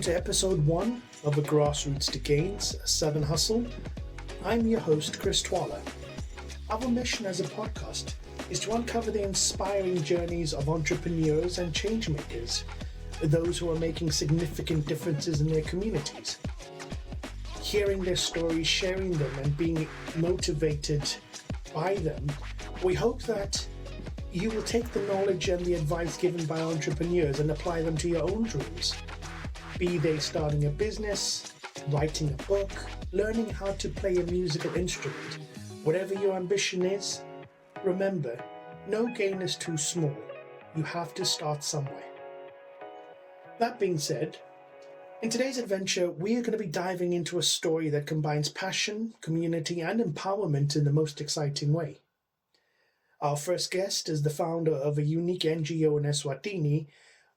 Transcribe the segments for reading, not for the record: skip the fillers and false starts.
to episode 1 of A Grassroots to Gains, a Southern Hustle. I'm your host, Chris Twala. Our mission as a podcast is to uncover the inspiring journeys of entrepreneurs and changemakers, those who are making significant differences in their communities. Hearing their stories, sharing them, and being motivated by them, we hope that you will take the knowledge and the advice given by entrepreneurs and apply them to your own dreams. Be they starting a business, writing a book, learning how to play a musical instrument, whatever your ambition is, remember, no gain is too small. You have to start somewhere. That being said, in today's adventure, we are going to be diving into a story that combines passion, community, and empowerment in the most exciting way. Our first guest is the founder of a unique NGO in Eswatini,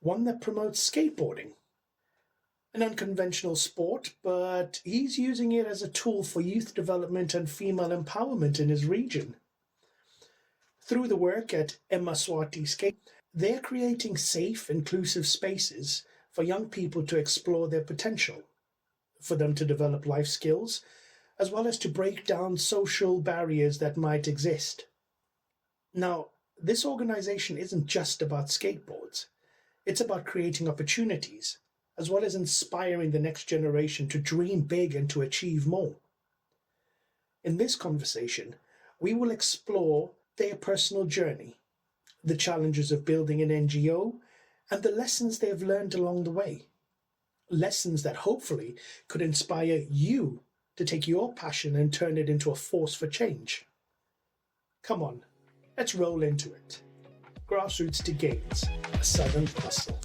one that promotes skateboarding. An unconventional sport, but he's using it as a tool for youth development and female empowerment in his region. Through the work at Emaswati Skate, they're creating safe, inclusive spaces for young people to explore their potential, for them to develop life skills, as well as to break down social barriers that might exist. Now, this organization isn't just about skateboards. It's about creating opportunities, as well as inspiring the next generation to dream big and to achieve more. In this conversation, we will explore their personal journey, the challenges of building an NGO, and the lessons they have learned along the way. Lessons that hopefully could inspire you to take your passion and turn it into a force for change. Come on, let's roll into it. Grassroots to Gains, a Southern Hustle.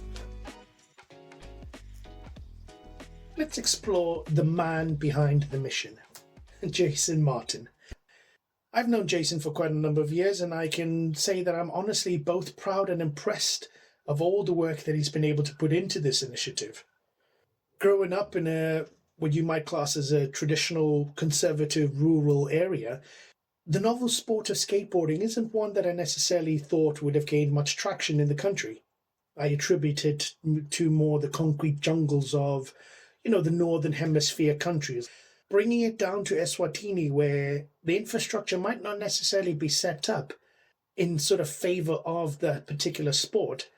Let's explore the man behind the mission, Jason Martin. I've known Jason for quite a number of years, and I can say that I'm honestly both proud and impressed of all the work that he's been able to put into this initiative. Growing up in what you might class as a traditional, conservative, rural area, the novel sport of skateboarding isn't one that I necessarily thought would have gained much traction in the country. I attribute it to more the concrete jungles of, the northern hemisphere countries. Bringing it down to Eswatini, where the infrastructure might not necessarily be set up in sort of favor of that particular sport,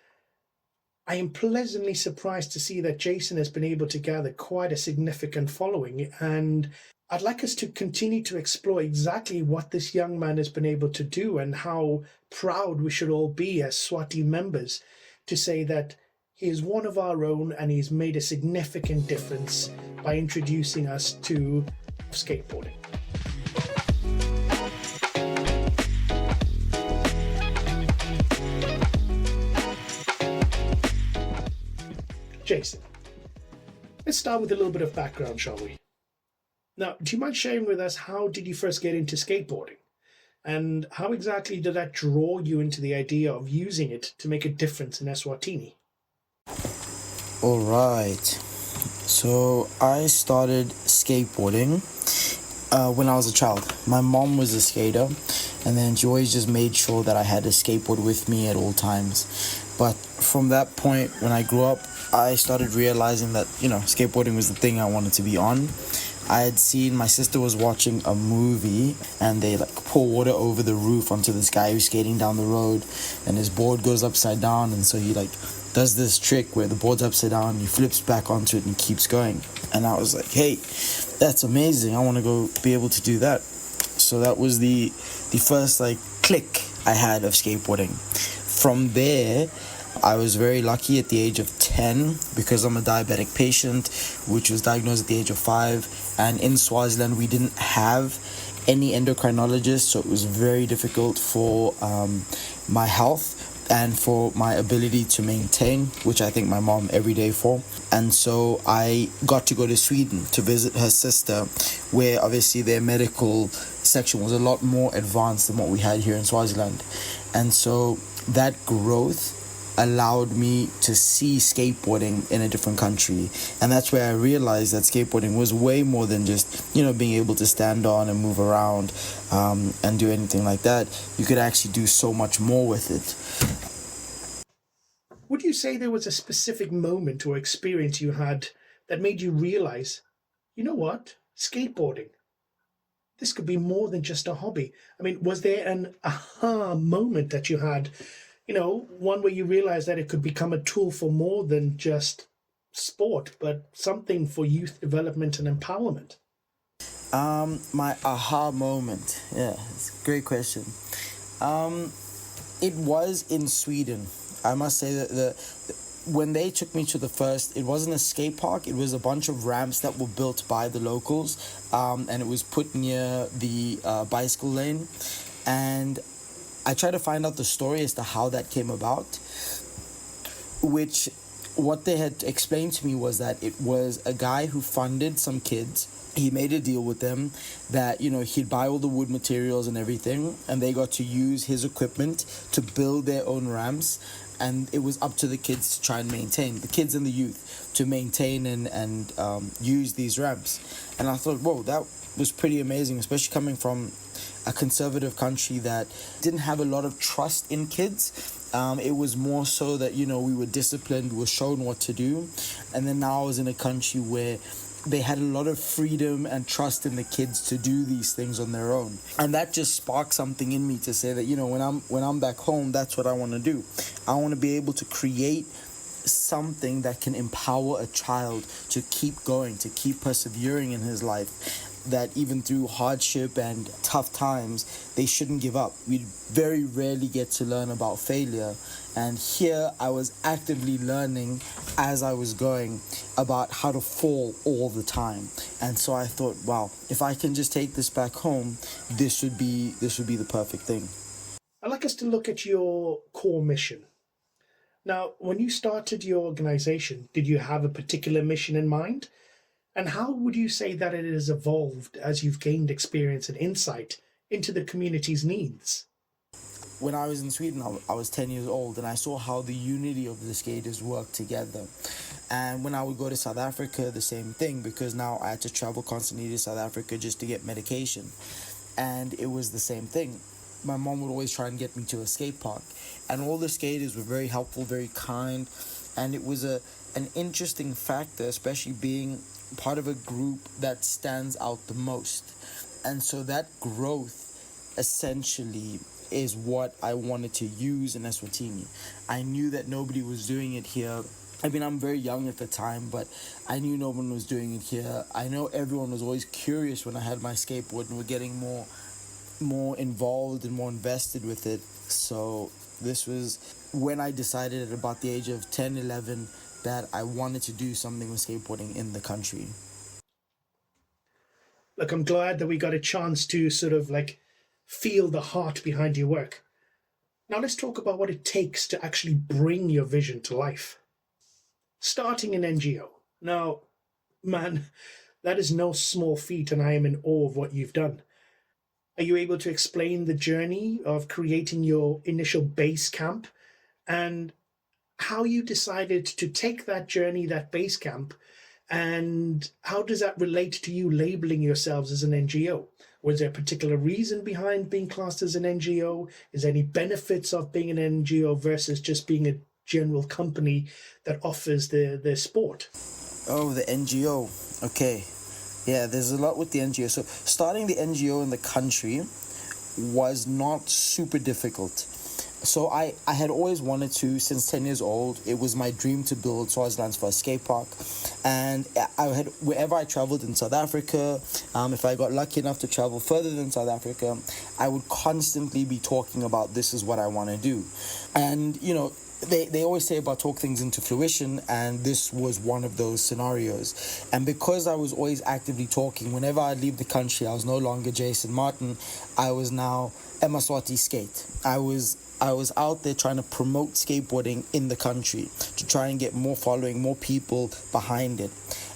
I am pleasantly surprised to see that Jason has been able to gather quite a significant following, and I'd like us to continue to explore exactly what this young man has been able to do and how proud we should all be as Swati members to say that he is one of our own and he's made a significant difference by introducing us to skateboarding. Jason, let's start with a little bit of background, shall we? Now, do you mind sharing with us how did you first get into skateboarding? And how exactly did that draw you into the idea of using it to make a difference in Eswatini? All right. So I started skateboarding when I was a child. My mom was a skater, and then she always just made sure that I had a skateboard with me at all times. But from that point, when I grew up, I started realizing that, skateboarding was the thing I wanted to be on. I had seen my sister was watching a movie and they pour water over the roof onto this guy who's skating down the road, and his board goes upside down, and so he does this trick where the board's upside down and he flips back onto it and keeps going. And I was like, hey, that's amazing. I want to go be able to do that. So that was the first click I had of skateboarding. From there, I was very lucky at the age of 10 because I'm a diabetic patient, which was diagnosed at the age of 5. And in Swaziland, we didn't have any endocrinologists, so it was very difficult for my health and for my ability to maintain, which I thank my mom every day for. And so I got to go to Sweden to visit her sister, where obviously their medical section was a lot more advanced than what we had here in Swaziland. And so that growth allowed me to see skateboarding in a different country, and that's where I realized that skateboarding was way more than just being able to stand on and move around and do anything like that. You could actually do so much more with it. Would you say there was a specific moment or experience you had that made you realize, you know what, skateboarding, this could be more than just a hobby? I mean, was there an aha moment that you had, one where you realized that it could become a tool for more than just sport, but something for youth development and empowerment? My aha moment. Yeah, it's a great question. Um, it was in Sweden. I must say that when they took me to the first, it wasn't a skate park. It was a bunch of ramps that were built by the locals, and it was put near the bicycle lane. And I tried to find out the story as to how that came about, which what they had explained to me was that it was a guy who funded some kids. He made a deal with them that, he'd buy all the wood materials and everything, and they got to use his equipment to build their own ramps. And it was up to the kids to try and maintain, the kids and the youth, to maintain and use these ramps. And I thought, whoa, that was pretty amazing, especially coming from a conservative country that didn't have a lot of trust in kids. It was more so that, we were disciplined, we were shown what to do. And then now I was in a country where they had a lot of freedom and trust in the kids to do these things on their own. And that just sparked something in me to say that, when I'm back home, that's what I want to do. I want to be able to create something that can empower a child to keep going, to keep persevering in his life, that even through hardship and tough times, they shouldn't give up. We very rarely get to learn about failure. And here I was actively learning as I was going about how to fall all the time. And so I thought, wow, if I can just take this back home, this would be the perfect thing. I'd like us to look at your core mission. Now, when you started your organization, did you have a particular mission in mind? And how would you say that it has evolved as you've gained experience and insight into the community's needs? When I was in Sweden, I was 10 years old, and I saw how the unity of the skaters work together. And when I would go to South Africa, the same thing, because now I had to travel constantly to South Africa just to get medication. And it was the same thing. My mom would always try and get me to a skate park. And all the skaters were very helpful, very kind. And it was an interesting factor, especially being part of a group that stands out the most. And so that growth essentially is what I wanted to use in Eswatini. I knew that nobody was doing it here. I mean, I'm very young at the time, but I knew no one was doing it here. I know everyone was always curious when I had my skateboard and were getting more involved and more invested with it. So this was when I decided at about the age of 10, 11, that I wanted to do something with skateboarding in the country. Look, I'm glad that we got a chance to sort of feel the heart behind your work. Now let's talk about what it takes to actually bring your vision to life. Starting an NGO. Now, man, that is no small feat, and I am in awe of what you've done. Are you able to explain the journey of creating your initial base camp and how you decided to take that journey, that base camp, and how does that relate to you labeling yourselves as an NGO? Was there a particular reason behind being classed as an NGO? Is there any benefits of being an NGO versus just being a general company that offers the sport? Oh, the NGO. Okay. Yeah, there's a lot with the NGO. So starting the NGO in the country was not super difficult. So I had always wanted to, since 10 years old, it was my dream to build Swaziland's first skate park. And wherever I traveled in South Africa, if I got lucky enough to travel further than South Africa, I would constantly be talking about this is what I want to do. And, they always say about talk things into fruition, and this was one of those scenarios. And because I was always actively talking, whenever I'd leave the country, I was no longer Jason Martin, I was now Emaswati Skate. I was out there trying to promote skateboarding in the country to try and get more following, more people behind it.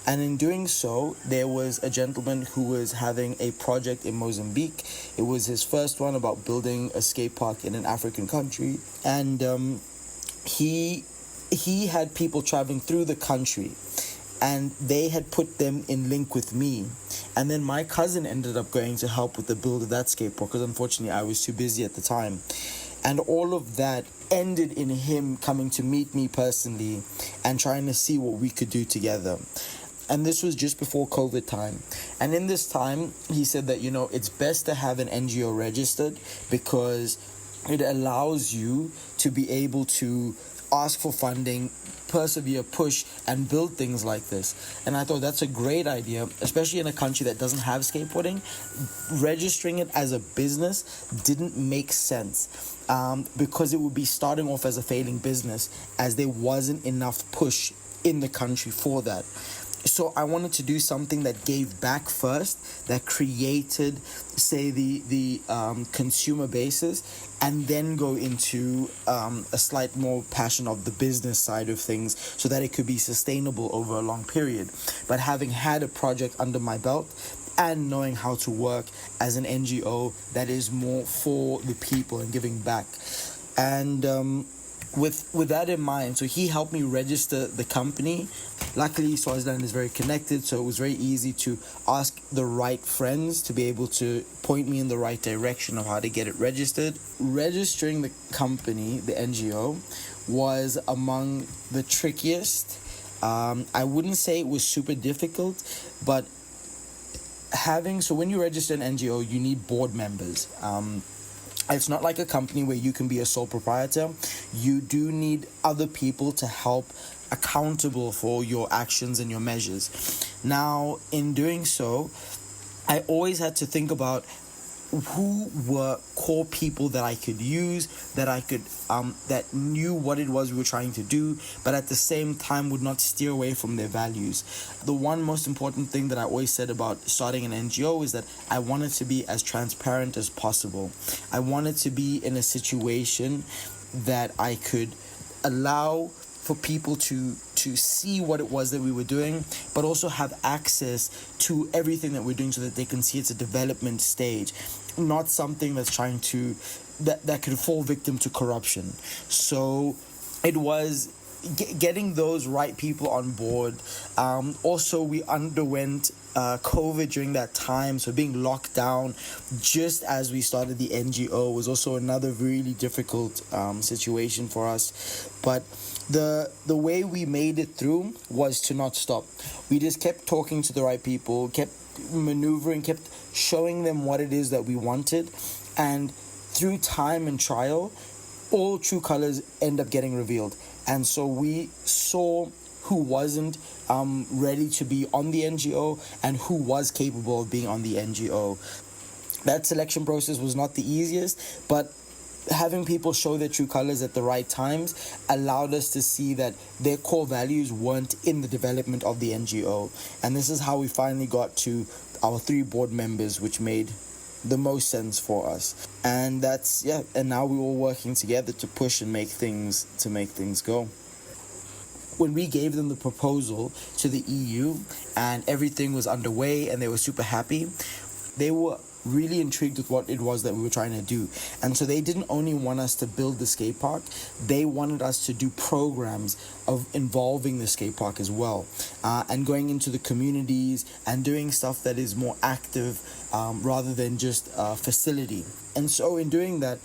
And in doing so, there was a gentleman who was having a project in Mozambique. It was his first one about building a skate park in an African country. And he had people traveling through the country, and they had put them in link with me. And then my cousin ended up going to help with the build of that skateboard, because unfortunately I was too busy at the time. And all of that ended in him coming to meet me personally and trying to see what we could do together. And this was just before COVID time. And in this time, he said that, it's best to have an NGO registered because it allows you to be able to ask for funding, persevere, push, and build things like this. And I thought that's a great idea, especially in a country that doesn't have skateboarding. Registering it as a business didn't make sense because it would be starting off as a failing business, as there wasn't enough push in the country for that. So I wanted to do something that gave back first, that created, say, the consumer basis, and then go into a slight more passion of the business side of things so that it could be sustainable over a long period. But having had a project under my belt and knowing how to work as an NGO that is more for the people and giving back. And with that in mind, so he helped me register the company. Luckily, Swaziland is very connected, so it was very easy to ask the right friends to be able to point me in the right direction of how to get it registered. Registering the company, the NGO, was among the trickiest. I wouldn't say it was super difficult, but so when you register an NGO, you need board members. It's not like a company where you can be a sole proprietor. You do need other people to help accountable for your actions and your measures. Now, in doing so, I always had to think about who were core people that I could use, that knew what it was we were trying to do, but at the same time would not steer away from their values. The one most important thing that I always said about starting an NGO is that I wanted to be as transparent as possible. I wanted to be in a situation that I could allow for people to see what it was that we were doing, but also have access to everything that we're doing so that they can see it's a development stage, not something that's trying to, that could fall victim to corruption. So it was getting those right people on board. Also, we underwent COVID during that time, so being locked down just as we started the NGO was also another really difficult situation for us. But the way we made it through was to not stop. We just kept talking to the right people, kept maneuvering, kept showing them what it is that we wanted, and through time and trial, all true colors end up getting revealed. And so we saw who wasn't ready to be on the NGO and who was capable of being on the NGO. That selection process was not the easiest, but having people show their true colors at the right times allowed us to see that their core values weren't in the development of the NGO. And this is how we finally got to our 3 board members, which made the most sense for us. And and now we're all working together to push and make things go. When we gave them the proposal to the EU and everything was underway and they were super happy, they were really intrigued with what it was that we were trying to do. And so they didn't only want us to build the skate park, they wanted us to do programs of involving the skate park as well, and going into the communities and doing stuff that is more active rather than just facility. And so in doing that,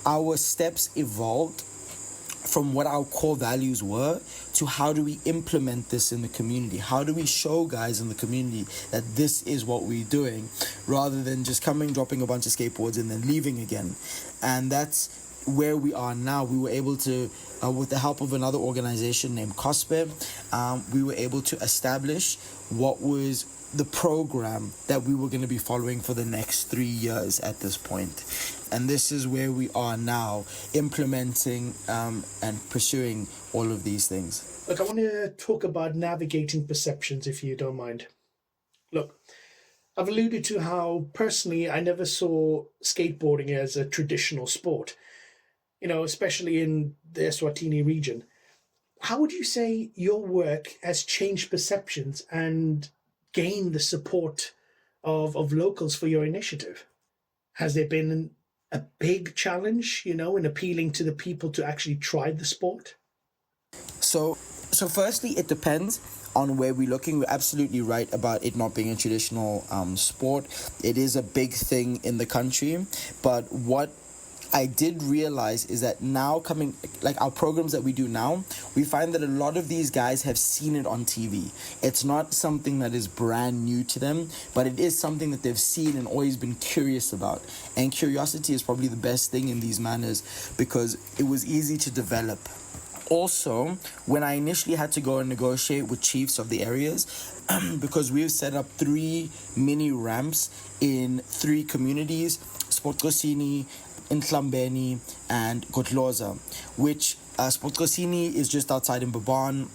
our steps evolved from what our core values were to how do we implement this in the community? How do we show guys in the community that this is what we're doing, rather than just coming, dropping a bunch of skateboards and then leaving again? And that's where we are now. We were able to, with the help of another organization named COSPE, we were able to establish what was the program that we were going to be following for the next 3 years at this point. And this is where we are now, implementing and pursuing all of these things. Look, I want to talk about navigating perceptions, if you don't mind. Look, I've alluded to how, personally, I never saw skateboarding as a traditional sport, especially in the Eswatini region. How would you say your work has changed perceptions and gained the support of locals for your initiative? Has there been a big challenge, in appealing to the people to actually try the sport? So firstly, it depends on where we're looking. We're absolutely right about it not being a traditional sport. It is a big thing in the country, but what I did realize is that now coming, like our programs that we do now, we find that a lot of these guys have seen it on TV. It's not something that is brand new to them, but it is something that they've seen and always been curious about. And curiosity is probably the best thing in these manners because it was easy to develop. Also, when I initially had to go and negotiate with chiefs of the areas, because we've set up 3 mini ramps in 3 communities, Sportkosini, Intlambeni, and Gotloza, which Sportkosini is just outside in Baban,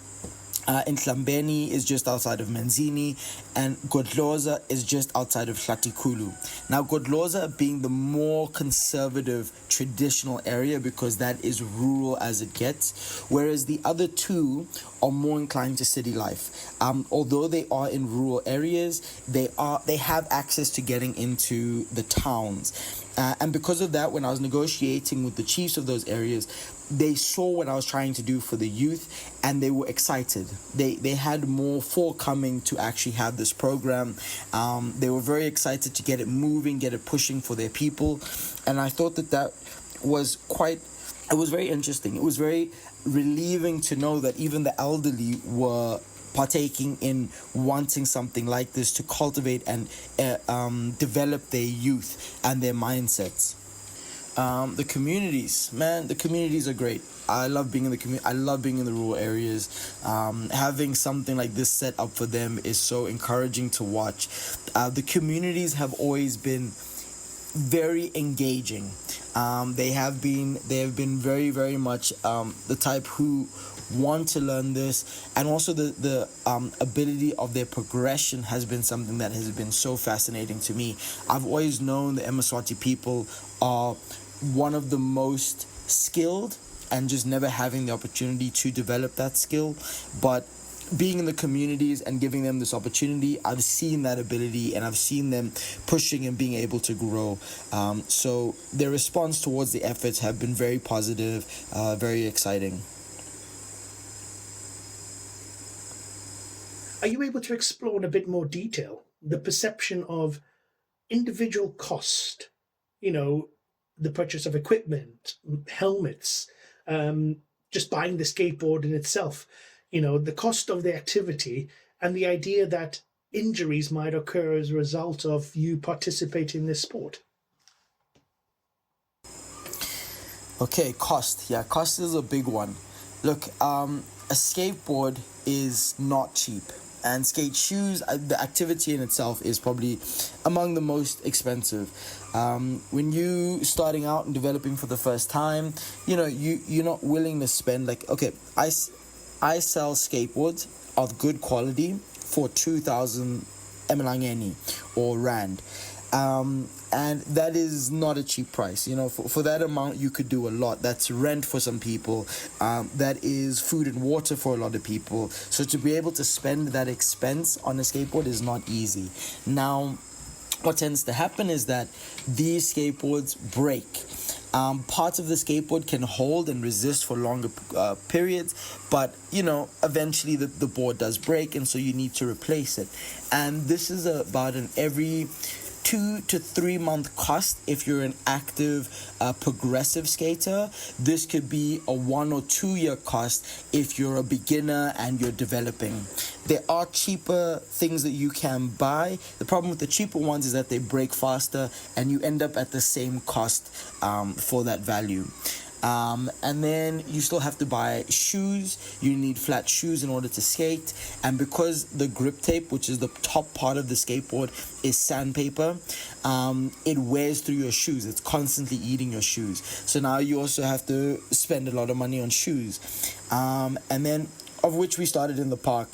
Intlambeni is just outside of Menzini, and Gotloza is just outside of Hlatikulu. Now, Gotloza being the more conservative, traditional area because that is rural as it gets, whereas the other 2 are more inclined to city life. Although they are in rural areas, they have access to getting into the towns. And because of that, when I was negotiating with the chiefs of those areas, they saw what I was trying to do for the youth and they were excited. They had more forthcoming to actually have this program. They were very excited to get it moving, get it pushing for their people. And I thought that was it was very interesting. It was very relieving to know that even the elderly were partaking in wanting something like this to cultivate and develop their youth and their mindsets. The communities are great. I love being in the community. I love being in the rural areas. Having something like this set up for them is so encouraging to watch. The communities have always been very engaging. They have been very, very much the type who want to learn this, and also the ability of their progression has been something that has been so fascinating to me. I've always known the Emaswati people are one of the most skilled and just never having the opportunity to develop that skill, but being in the communities and giving them this opportunity, I've seen that ability and I've seen them pushing and being able to grow. So their response towards the efforts have been very positive, very exciting. Are you able to explore in a bit more detail the perception of individual cost? The purchase of equipment, helmets, just buying the skateboard in itself, the cost of the activity, and the idea that injuries might occur as a result of you participating in this sport. Okay, cost. Yeah, cost is a big one. Look, a skateboard is not cheap. And skate shoes, the activity in itself is probably among the most expensive. When you starting out and developing for the first time, you're not willing to spend I sell skateboards of good quality for 2,000 emelangeni or rand. And that is not a cheap price. For that amount, you could do a lot. That's rent for some people. That is food and water for a lot of people. So to be able to spend that expense on a skateboard is not easy. Now, what tends to happen is that these skateboards break. Parts of the skateboard can hold and resist for longer periods, but eventually the board does break, and so you need to replace it. And this is about an every 2 to 3 month cost if you're an active progressive skater. This could be a 1 or 2 year cost if you're a beginner and you're developing. There are cheaper things that you can buy. The problem with the cheaper ones is that they break faster and you end up at the same cost for that value. And then you still have to buy shoes. You need flat shoes in order to skate. And because the grip tape, which is the top part of the skateboard, is sandpaper, it wears through your shoes. It's constantly eating your shoes. So now you also have to spend a lot of money on shoes. And then, of which we started in the park,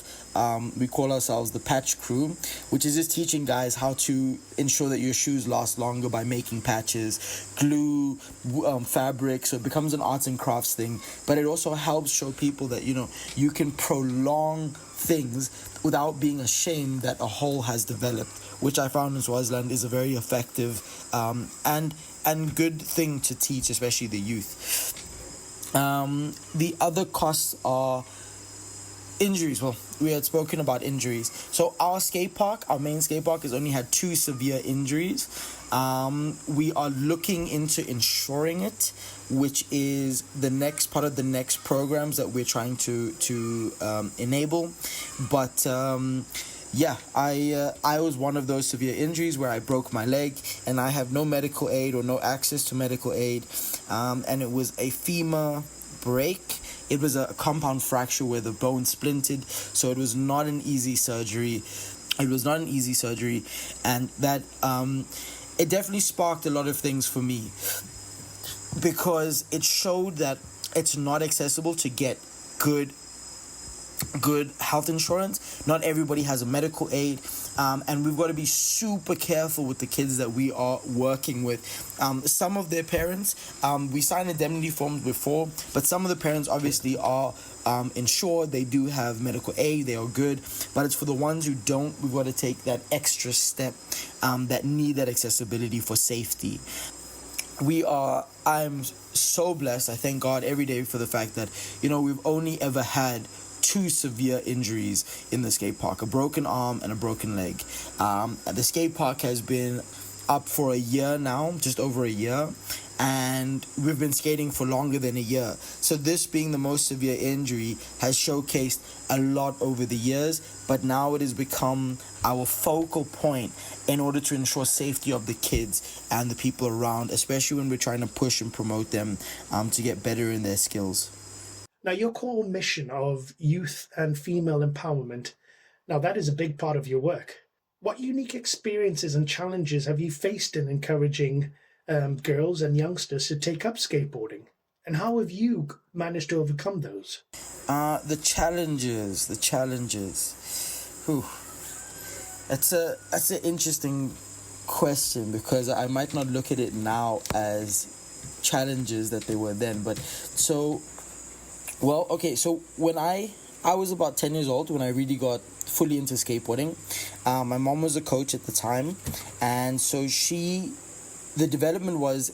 we call ourselves the patch crew, which is just teaching guys how to ensure that your shoes last longer by making patches, glue, fabric. So it becomes an arts and crafts thing, but it also helps show people that you can prolong things without being ashamed that a hole has developed, which I found in Swaziland is a very effective and good thing to teach, especially the youth. The other costs are Injuries. Well, we had spoken about injuries. So our skate park, our main skate park, has only had 2 severe injuries. We are looking into insuring it, which is the next part of the next programs that we're trying to enable. But yeah, I was one of those severe injuries where I broke my leg, and I have no medical aid or no access to medical aid, and it was a femur break. It was a compound fracture where the bone splintered, so it was not an easy surgery. And that it definitely sparked a lot of things for me, because it showed that it's not accessible to get good health insurance. Not everybody has a medical aid, and we've got to be super careful with the kids that we are working with. Some of their parents, we signed indemnity forms before, but some of the parents obviously are insured. They do have medical aid, they are good, but it's for the ones who don't. We've got to take that extra step, that need that accessibility for safety. I'm so blessed. I thank God every day for the fact that, we've only ever had 2 severe injuries in the skate park, a broken arm and a broken leg. The skate park has been up for a year now, just over a year, and we've been skating for longer than a year. So this being the most severe injury has showcased a lot over the years, but now it has become our focal point in order to ensure safety of the kids and the people around, especially when we're trying to push and promote them to get better in their skills. Now, your core mission of youth and female empowerment, now that is a big part of your work. What unique experiences and challenges have you faced in encouraging girls and youngsters to take up skateboarding? And how have you managed to overcome those? The challenges. Whew. That's an interesting question, because I might not look at it now as challenges that they were then. But so when I was about 10 years old when I really got fully into skateboarding. My mom was a coach at the time, and so the development was,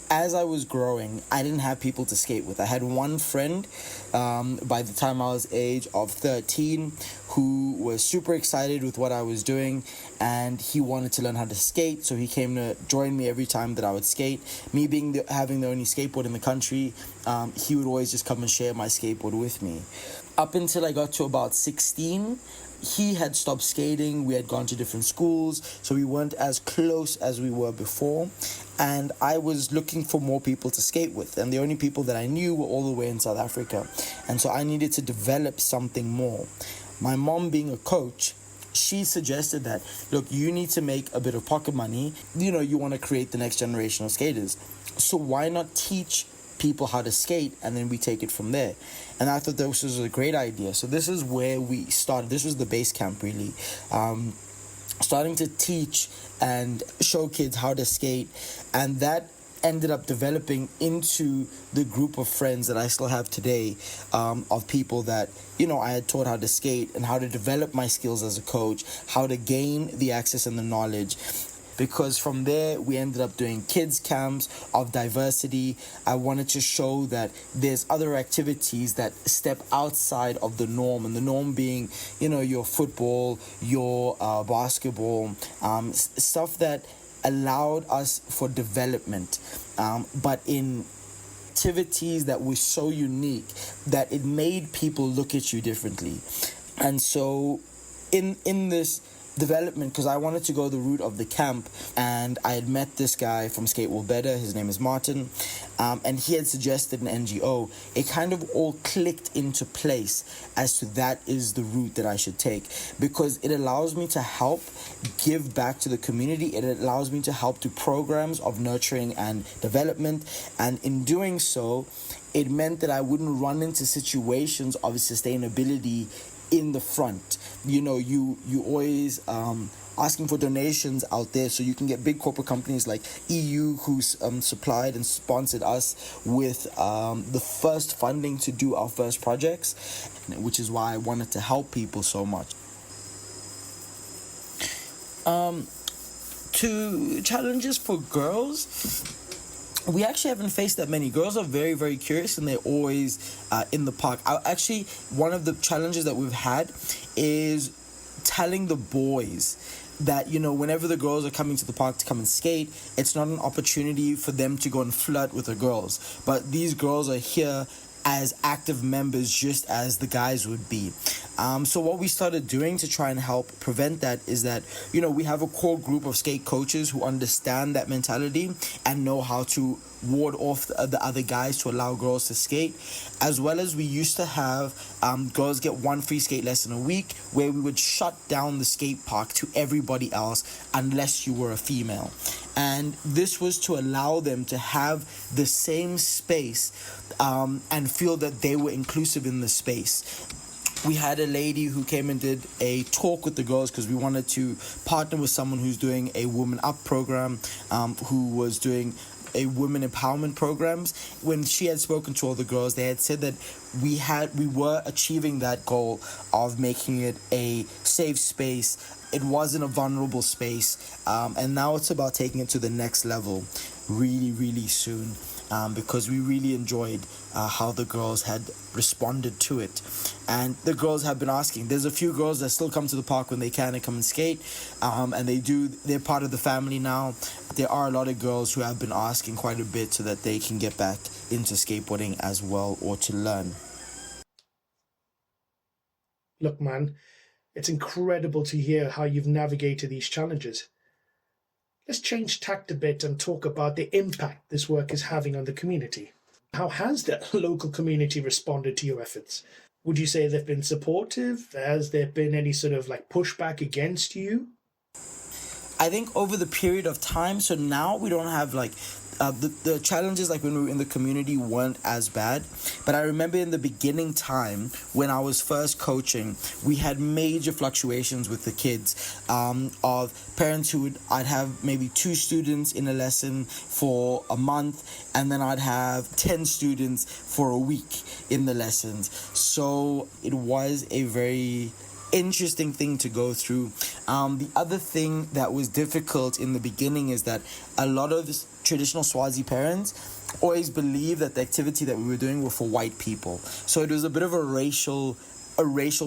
as I was growing, I didn't have people to skate with. I had one friend by the time I was age of 13 who was super excited with what I was doing, and he wanted to learn how to skate, so he came to join me every time that I would skate. Me having the only skateboard in the country, he would always just come and share my skateboard with me. Up until I got to about 16, he had stopped skating. We had gone to different schools, so we weren't as close as we were before, and I was looking for more people to skate with, and the only people that I knew were all the way in South Africa, and so I needed to develop something more. My mom, being a coach, she suggested that, look, you need to make a bit of pocket money. You want to create the next generation of skaters, so why not teach people how to skate, and then we take it from there. And I thought this was a great idea. So this is where we started. This was the base camp, really. Starting to teach and show kids how to skate, and that ended up developing into the group of friends that I still have today, of people that I had taught how to skate and how to develop my skills as a coach, how to gain the access and the knowledge. Because from there, we ended up doing kids camps of diversity. I wanted to show that there's other activities that step outside of the norm, and the norm being, your football, your basketball, stuff that allowed us for development, but in activities that were so unique that it made people look at you differently. And so in this development, because I wanted to go the route of the camp, and I had met this guy from Skate World Better. His name is Martin, and he had suggested an NGO. It kind of all clicked into place as to that is the route that I should take, because it allows me to help give back to the community. It allows me to help do programs of nurturing and development, and in doing so, it meant that I wouldn't run into situations of sustainability in the front. You always asking for donations out there, so you can get big corporate companies like EU who supplied and sponsored us with the first funding to do our first projects, which is why I wanted to help people so much. To challenges for girls, we actually haven't faced that many. Girls are very, very curious, and they're always in the park. Actually, one of the challenges that we've had is telling the boys that, you know, whenever the girls are coming to the park to come and skate, it's not an opportunity for them to go and flirt with the girls, but these girls are here as active members just as the guys would be. So what we started doing to try and help prevent that is that, you know, we have a core group of skate coaches who understand that mentality and know how to ward off the other guys to allow girls to skate, as well as we used to have girls get one free skate lesson a week, where we would shut down the skate park to everybody else unless you were a female. And this was to allow them to have the same space and feel that they were inclusive in the space. We had a lady who came and did a talk with the girls because we wanted to partner with someone who's doing a Women Up program, who was doing a women empowerment programs. When she had spoken to all the girls, they had said that we were achieving that goal of making it a safe space. It wasn't a vulnerable space, and now it's about taking it to the next level really, really soon, because we really enjoyed how the girls had responded to it. And the girls have been asking. There's a few girls that still come to the park when they can and come and skate, and they're part of the family now. There are a lot of girls who have been asking quite a bit so that they can get back into skateboarding as well, or to learn. Look, man, it's incredible to hear how you've navigated these challenges. Let's change tact a bit and talk about the impact this work is having on the community. How has the local community responded to your efforts? Would you say they've been supportive? Has there been any sort of like pushback against you? I think over the period of time, so now we don't have like the challenges like when we were in the community weren't as bad, but I remember in the beginning time when I was first coaching, we had major fluctuations with the kids, of parents I'd have maybe 2 students in a lesson for a month, and then I'd have 10 students for a week in the lessons. So it was a very interesting thing to go through. The other thing that was difficult in the beginning is that a lot of traditional Swazi parents always believed that the activity that we were doing were for white people. So it was a bit of a racial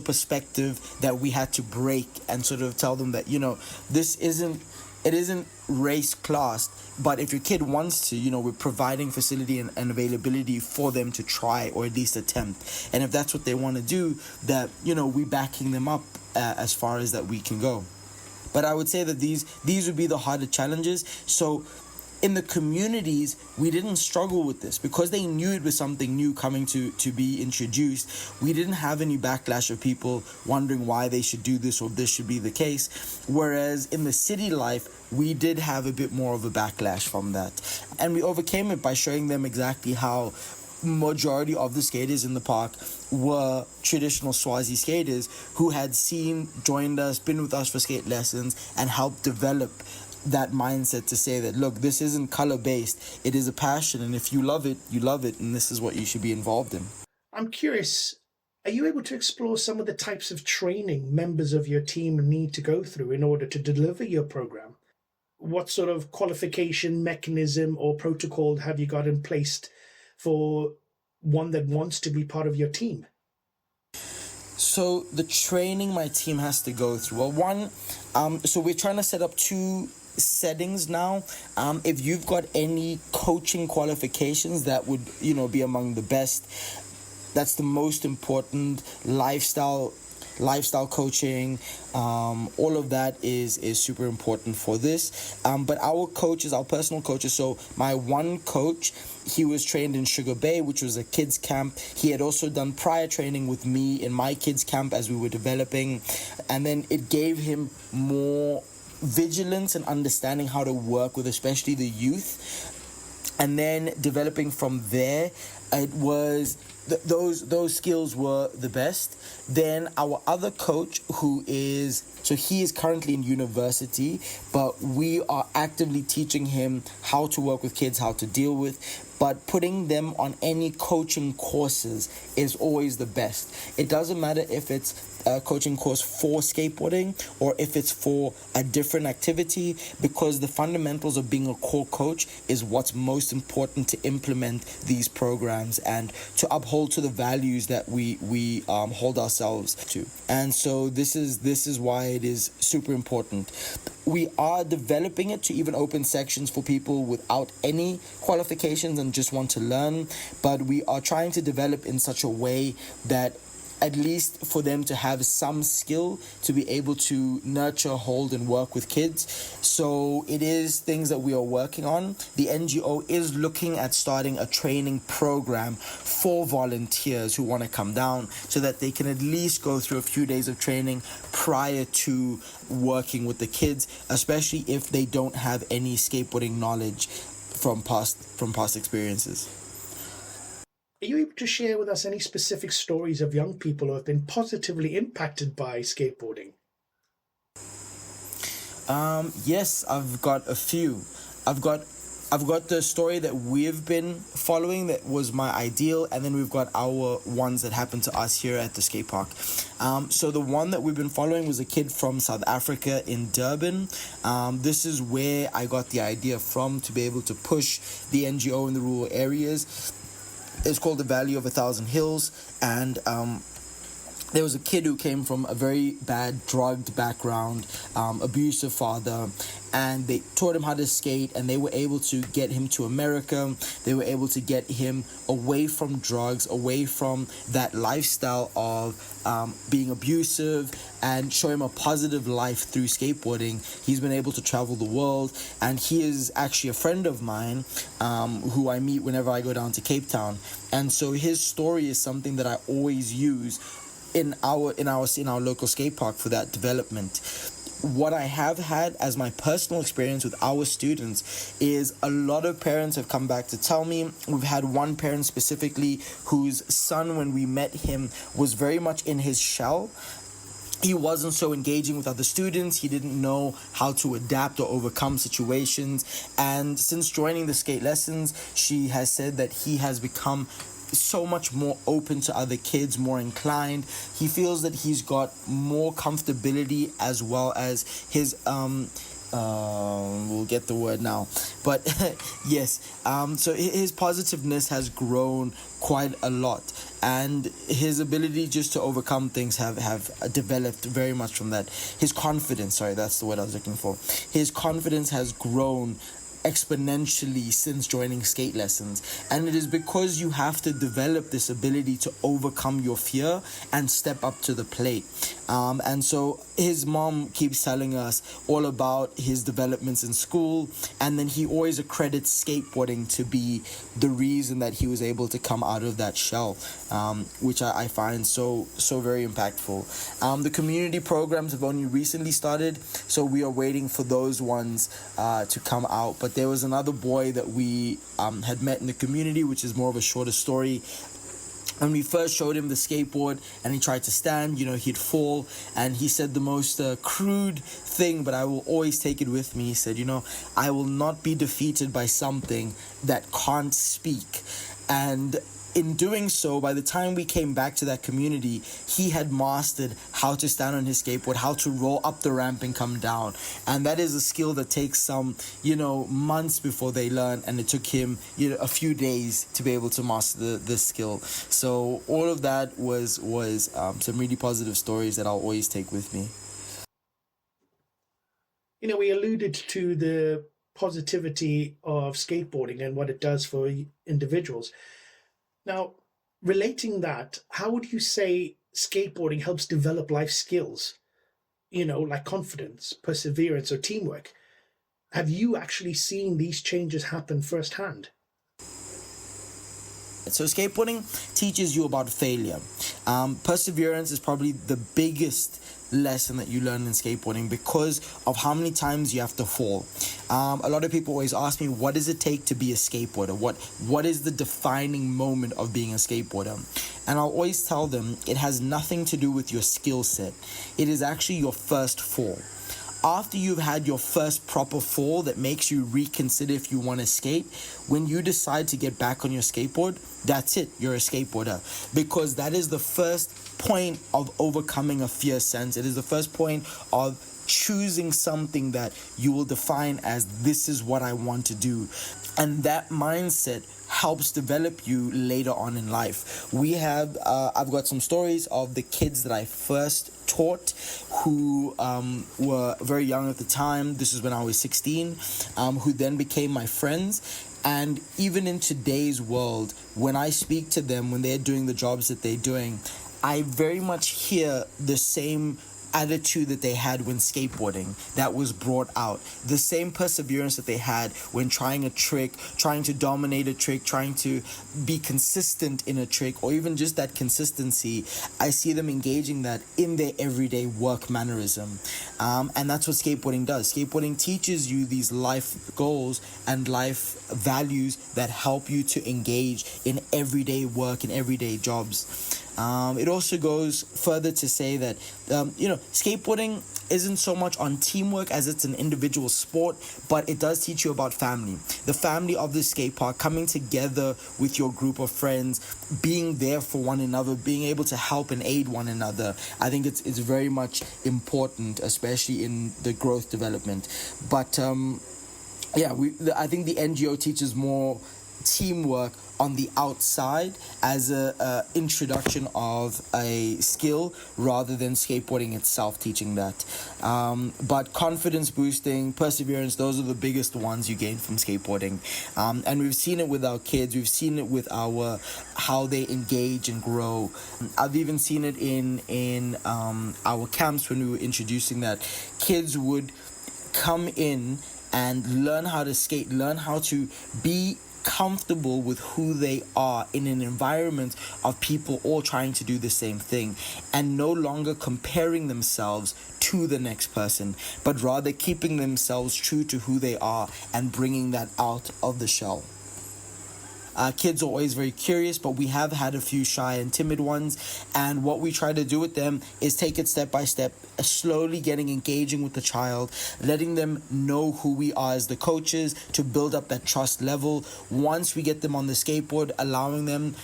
perspective that we had to break and sort of tell them that, you know, it isn't race classed, but if your kid wants to, you know, we're providing facility and availability for them to try or at least attempt. And if that's what they want to do, that, you know, we're backing them up as far as that we can go. But I would say that these would be the harder challenges. So in the communities, we didn't struggle with this because they knew it was something new coming to be introduced. We didn't have any backlash of people wondering why they should do this or this should be the case. Whereas in the city life, we did have a bit more of a backlash from that. And we overcame it by showing them exactly how majority of the skaters in the park were traditional Swazi skaters who had joined us, been with us for skate lessons, and helped develop that mindset to say that, look, this isn't color based, it is a passion, and if you love it, and this is what you should be involved in. I'm curious, are you able to explore some of the types of training members of your team need to go through in order to deliver your program? What sort of qualification mechanism or protocol have you got in place for one that wants to be part of your team? So the training my team has to go through, well, one, so we're trying to set up 2 settings now. If you've got any coaching qualifications, that would, you know, be among the best. That's the most important. Lifestyle coaching, all of that is super important for this. But our coaches, our personal coaches, so my one coach, he was trained in Sugar Bay, which was a kids camp. He had also done prior training with me in my kids camp as we were developing, and then it gave him more vigilance and understanding how to work with especially the youth. And then developing from there, It was those skills were the best. Then our other coach, he is currently in university, but we are actively teaching him how to work with kids, how to deal with. But putting them on any coaching courses is always the best. It doesn't matter if it's a coaching course for skateboarding or if it's for a different activity, because the fundamentals of being a core coach is what's most important to implement these programs and to uphold to the values that we hold ourselves to. And so this is why it is super important. We are developing it to even open sections for people without any qualifications and just want to learn, but we are trying to develop in such a way that at least for them to have some skill to be able to nurture, hold, and work with kids. So it is things that we are working on. The NGO is looking at starting a training program for volunteers who want to come down so that they can at least go through a few days of training prior to working with the kids, especially if they don't have any skateboarding knowledge from past experiences. Are you able to share with us any specific stories of young people who have been positively impacted by skateboarding? Yes, I've got a few. I've got the story that we've been following that was my ideal, and then we've got our ones that happened to us here at the skate park. So the one that we've been following was a kid from South Africa in Durban. This is where I got the idea from, to be able to push the NGO in the rural areas. It's called the Valley of 1,000 Hills, and there was a kid who came from a very bad drugged background, abusive father, and they taught him how to skate, and they were able to get him to America. They were able to get him away from drugs, away from that lifestyle of being abusive, and show him a positive life through skateboarding. He's been able to travel the world, and he is actually a friend of mine who I meet whenever I go down to Cape Town. And so his story is something that I always use in our local skate park for that development. What I have had as my personal experience with our students is a lot of parents have come back to tell me. We've had one parent specifically whose son, when we met him, was very much in his shell. He wasn't so engaging with other students. He didn't know how to adapt or overcome situations. And since joining the skate lessons, she has said that he has become so much more open to other kids, more inclined. He feels that he's got more comfortability, as well as his we'll get the word now, but yes, so his positiveness has grown quite a lot, and his ability just to overcome things have developed very much from that. His confidence, that's the word I was looking for. His confidence has grown exponentially since joining skate lessons, and it is because you have to develop this ability to overcome your fear and step up to the plate. And so his mom keeps telling us all about his developments in school, and then he always accredits skateboarding to be the reason that he was able to come out of that shell, which I find so very impactful. The community programs have only recently started, so we are waiting for those ones to come out. But there was another boy that we had met in the community, which is more of a shorter story. When we first showed him the skateboard and he tried to stand, he'd fall, and he said the most crude thing, but I will always take it with me. He said, I will not be defeated by something that can't speak. And in doing so, by the time we came back to that community, he had mastered how to stand on his skateboard, how to roll up the ramp and come down. And that is a skill that takes some, months before they learn. And it took him, a few days to be able to master the skill. So all of that was some really positive stories that I'll always take with me. We alluded to the positivity of skateboarding and what it does for individuals. Now, relating that, how would you say skateboarding helps develop life skills, like confidence, perseverance, or teamwork? Have you actually seen these changes happen firsthand? So skateboarding teaches you about failure. Perseverance is probably the biggest lesson that you learn in skateboarding because of how many times you have to fall. A lot of people always ask me, what does it take to be a skateboarder? What is the defining moment of being a skateboarder? And I'll always tell them it has nothing to do with your skill set. It is actually your first fall. After you've had your first proper fall that makes you reconsider if you want to skate, when you decide to get back on your skateboard, that's it, you're a skateboarder. Because that is the first point of overcoming a fear sense. It is the first point of choosing something that you will define as, this is what I want to do. And that mindset helps develop you later on in life. I've got some stories of the kids that I first taught who were very young at the time. This is when I was 16, who then became my friends. And even in today's world, when I speak to them, when they're doing the jobs that they're doing, I very much hear the same attitude that they had when skateboarding that was brought out, the same perseverance that they had when trying a trick, trying to dominate a trick, trying to be consistent in a trick, or even just that consistency. I see them engaging that in their everyday work mannerism, and that's what skateboarding does. Skateboarding teaches you these life goals and life values that help you to engage in everyday work and everyday jobs. It also goes further to say that, skateboarding isn't so much on teamwork as it's an individual sport, but it does teach you about family. The family of the skate park, coming together with your group of friends, being there for one another, being able to help and aid one another. I think it's very much important, especially in the growth development. But I think the NGO teaches more teamwork on the outside as a introduction of a skill rather than skateboarding itself teaching that. But confidence boosting, perseverance, those are the biggest ones you gain from skateboarding. And we've seen it with our kids. We've seen it with how they engage and grow. I've even seen it in our camps when we were introducing that. Kids would come in and learn how to skate, learn how to be comfortable with who they are in an environment of people all trying to do the same thing, and no longer comparing themselves to the next person, but rather keeping themselves true to who they are and bringing that out of the shell. Kids are always very curious, but we have had a few shy and timid ones, and what we try to do with them is take it step by step, slowly engaging with the child, letting them know who we are as the coaches to build up that trust level. Once we get them on the skateboard, allowing them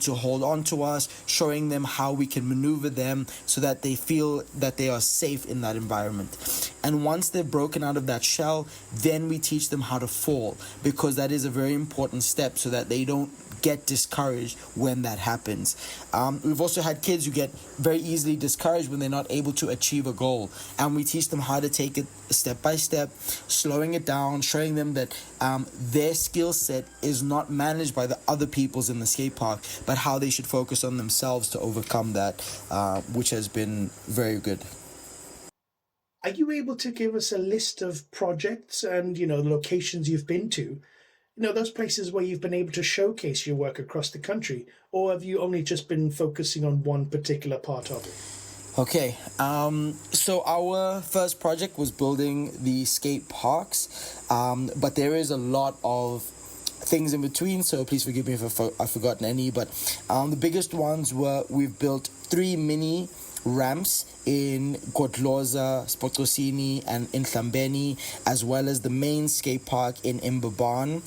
to hold on to us, showing them how we can maneuver them so that they feel that they are safe in that environment. And once they're broken out of that shell, then we teach them how to fall, because that is a very important step so that they don't get discouraged when that happens. We've also had kids who get very easily discouraged when they're not able to achieve a goal, and we teach them how to take it step by step, slowing it down, showing them that their skill set is not managed by the other peoples in the skate park, but how they should focus on themselves to overcome that, which has been very good. Are you able to give us a list of projects and, the locations you've been to? Those places where you've been able to showcase your work across the country, or have you only just been focusing on one particular part of it? Okay, so our first project was building the skate parks, but there is a lot of things in between, so please forgive me if I've forgotten any, but the biggest ones were we've built 3 mini ramps in Kotloza, Eswatini, and in Hlambeni, as well as the main skate park in Imbaban.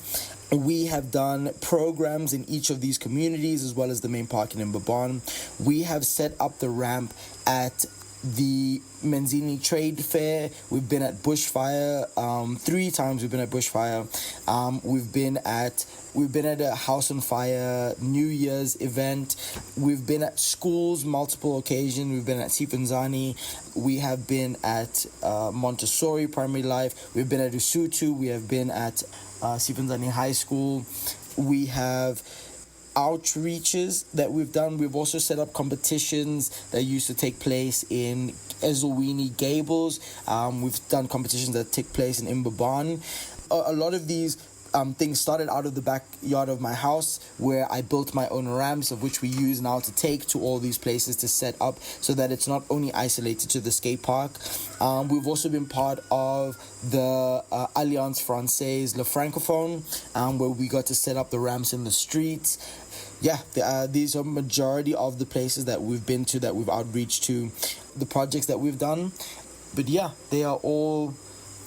We have done programs in each of these communities as well as the main park in Imbaban. We have set up the ramp at the Menzini Trade Fair. We've been at Bushfire 3 times. We've been at Bushfire. We've been at a House on Fire New Year's event. We've been at schools multiple occasions. We've been at Sifanzani. We have been at Montessori Primary Life. We've been at Usutu. We have been at Sifanzani High School. We have outreaches that we've done. We've also set up competitions that used to take place in Eswatini Gables. We've done competitions that take place in Imbaban. A lot of these things started out of the backyard of my house, where I built my own ramps, of which we use now to take to all these places to set up, so that it's not only isolated to the skate park. We've also been part of the Alliance Francaise Le Francophone, where we got to set up the ramps in the streets. Yeah, these are majority of the places that we've been to, that we've outreached to, the projects that we've done. But yeah, they are all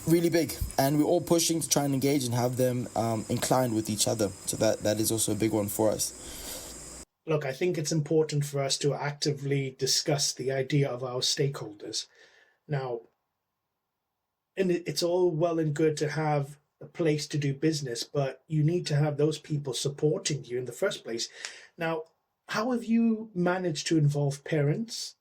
really big, and we're all pushing to try and engage and have them inclined with each other. So that is also a big one for us. Look, I think it's important for us to actively discuss the idea of our stakeholders. Now, and it's all well and good to have a place to do business, but you need to have those people supporting you in the first place. Now, how have you managed to involve parents,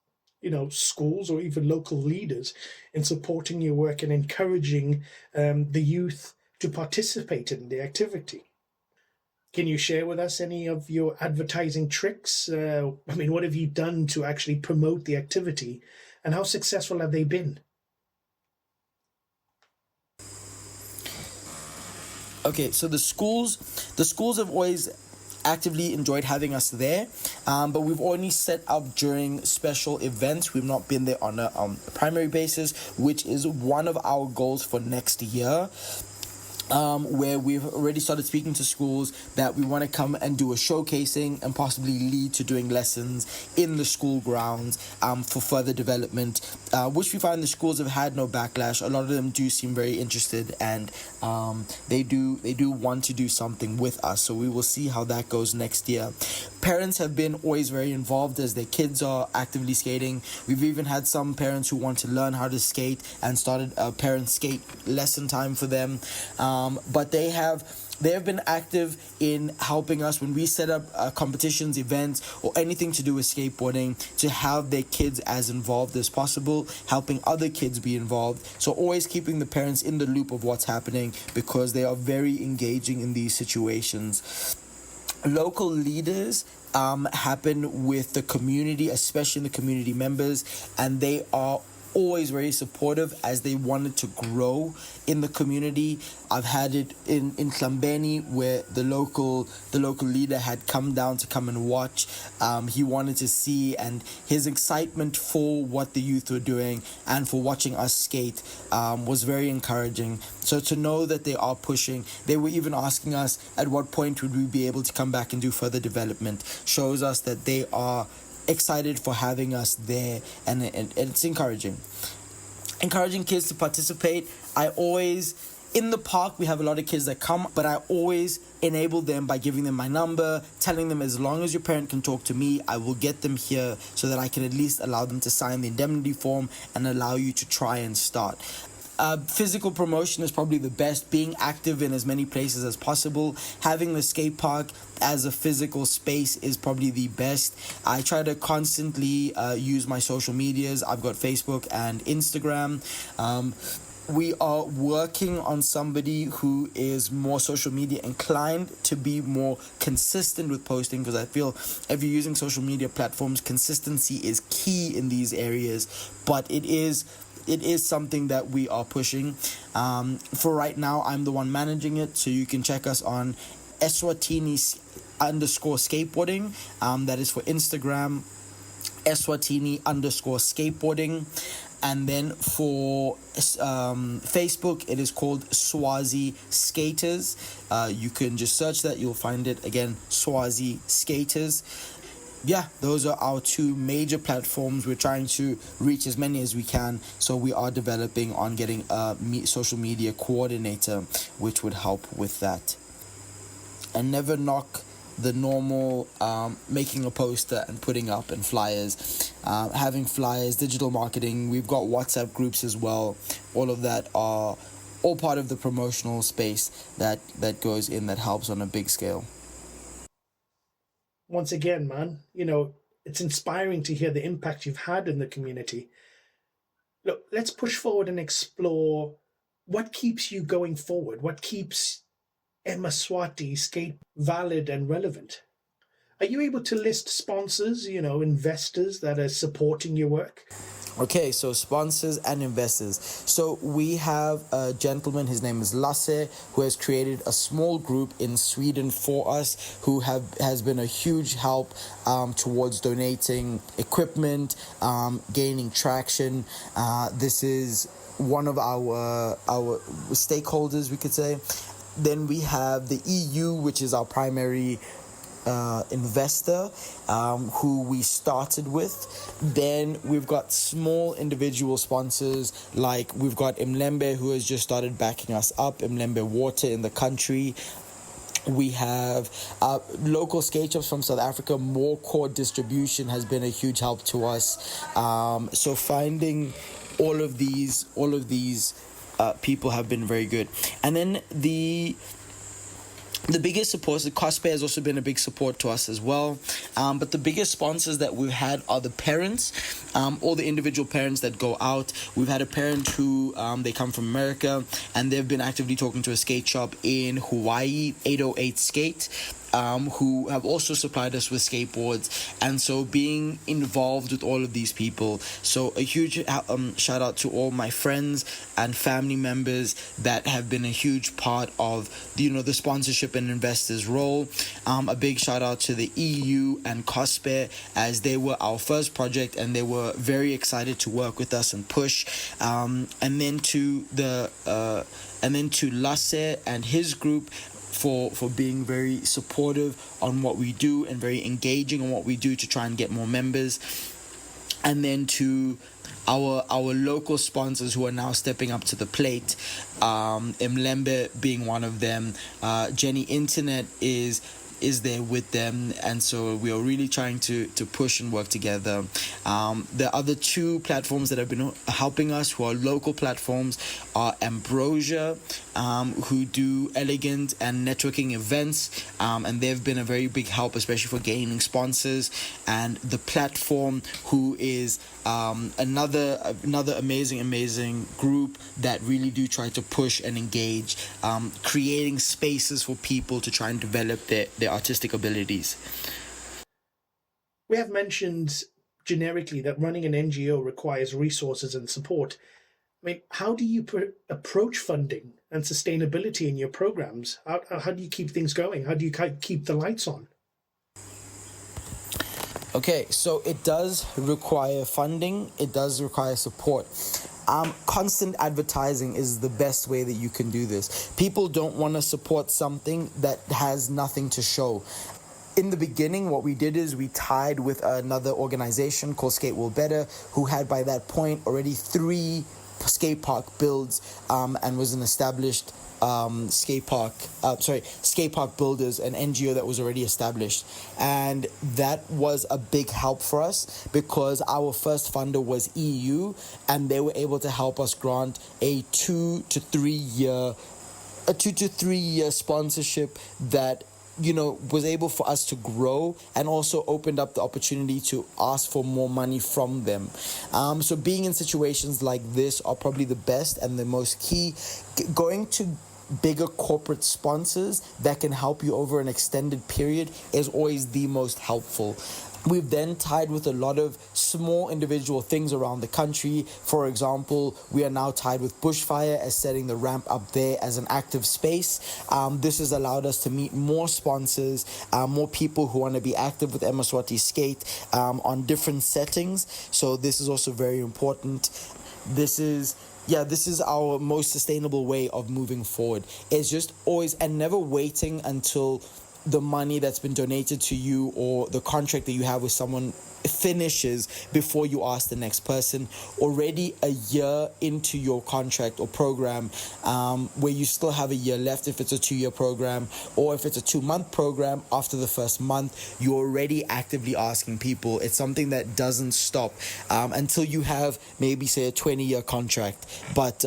schools, or even local leaders in supporting your work and encouraging the youth to participate in the activity? Can you share with us any of your advertising tricks? What have you done to actually promote the activity, and how successful have they been? Okay, so the schools have always actively enjoyed having us there, but we've only set up during special events. We've not been there on a primary basis, which is one of our goals for next year. Where we've already started speaking to schools that we want to come and do a showcasing and possibly lead to doing lessons in the school grounds for further development, which we find the schools have had no backlash. A lot of them do seem very interested, and they do want to do something with us. So we will see how that goes next year. Parents have been always very involved as their kids are actively skating. We've even had some parents who want to learn how to skate and started a parent skate lesson time for them. But they have been active in helping us when we set up competitions, events, or anything to do with skateboarding, to have their kids as involved as possible, helping other kids be involved. So always keeping the parents in the loop of what's happening, because they are very engaging in these situations. Local leaders happen with the community, especially the community members, and they are always very supportive as they wanted to grow in the community. I've had it in Hlambeni, where the local leader had come down to come and watch. He wanted to see, and his excitement for what the youth were doing and for watching us skate was very encouraging. So to know that they are pushing, they were even asking us at what point would we be able to come back and do further development, shows us that they are excited for having us there, and it's encouraging kids to participate. In the park, we have a lot of kids that come, but I always enable them by giving them my number, telling them as long as your parent can talk to me, I will get them here, so that I can at least allow them to sign the indemnity form and allow you to try and start. Physical promotion is probably the best, being active in as many places as possible. Having the skate park as a physical space is probably the best. I try to constantly use my social medias. I've got Facebook and Instagram. We are working on somebody who is more social media inclined to be more consistent with posting, because I feel if you're using social media platforms, consistency is key in these areas, but it is something that we are pushing. For right now, I'm the one managing it, so you can check us on Eswatini _skateboarding. That is for Instagram, Eswatini _skateboarding. And then for Facebook, it is called Swazi Skaters. You can just search that, you'll find it again, Swazi Skaters. Yeah, those are our two major platforms. We're trying to reach as many as we can, so we are developing on getting a social media coordinator, which would help with that. And never knock the normal making a poster and putting up and flyers, having flyers, digital marketing. We've got WhatsApp groups as well. All of that are all part of the promotional space that goes in, that helps on a big scale. Once again, man, it's inspiring to hear the impact you've had in the community. Look, let's push forward and explore what keeps you going forward. What keeps Emaswati skate valid and relevant? Are you able to list sponsors, investors that are supporting your work? Okay, so sponsors and investors. So we have a gentleman, his name is Lasse, who has created a small group in Sweden for us, who has been a huge help towards donating equipment, gaining traction. This is one of our stakeholders, we could say. Then we have the EU, which is our primary investor, who we started with. Then we've got small individual sponsors, like we've got Mlembe, who has just started backing us up, Mlembe Water in the country. We have local skate shops from South Africa. More core distribution has been a huge help to us. So finding all of these people have been very good. And then the biggest support, the Cosplay has also been a big support to us as well. But the biggest sponsors that we've had are the parents, all the individual parents that go out. We've had a parent who, they come from America, and they've been actively talking to a skate shop in Hawaii, 808 Skate, who have also supplied us with skateboards. And so being involved with all of these people, so a huge shout out to all my friends and family members that have been a huge part of the sponsorship and investors role. A big shout out to the EU and Cospe, as they were our first project and they were very excited to work with us and push. And then to Lasse and his group for being very supportive on what we do and very engaging on what we do to try and get more members. And then to our local sponsors who are now stepping up to the plate, Mlembe being one of them. Jenny Internet is there with them, and so we are really trying to push and work together. The other two platforms that have been helping us, who are local platforms, are Ambrosia, who do elegant and networking events, and they've been a very big help, especially for gaining sponsors. And the platform, who is another amazing group that really do try to push and engage, creating spaces for people to try and develop their artistic abilities. We have mentioned generically that running an NGO requires resources and support. I mean, how do you approach funding and sustainability in your programs? How do you keep things going? How do you keep the lights on? Okay, so it does require funding. It does require support. Constant advertising is the best way that you can do this. People don't want to support something that has nothing to show. In the beginning, what we did is we tied with another organization called Skate World Better, who had by that point already 3 skate park builds, and was an established skate park builders, an NGO that was already established. And that was a big help for us because our first funder was EU, and they were able to help us grant a 2 to 3 year sponsorship that was able for us to grow, and also opened up the opportunity to ask for more money from them. So being in situations like this are probably the best and the most key. Going to bigger corporate sponsors that can help you over an extended period is always the most helpful. We've then tied with a lot of small individual things around the country. For example, we are now tied with Bushfire as setting the ramp up there as an active space. This has allowed us to meet more sponsors, more people who want to be active with Emaswati Skate on different settings. So this is also very important. This is our most sustainable way of moving forward. It's just always and never waiting until the money that's been donated to you or the contract that you have with someone finishes before you ask the next person. Already a year into your contract or program, where you still have a year left, if it's a 2-year program, or if it's a 2-month program, after the first month, you're already actively asking people. It's something that doesn't stop until you have maybe, say, a 20-year contract. But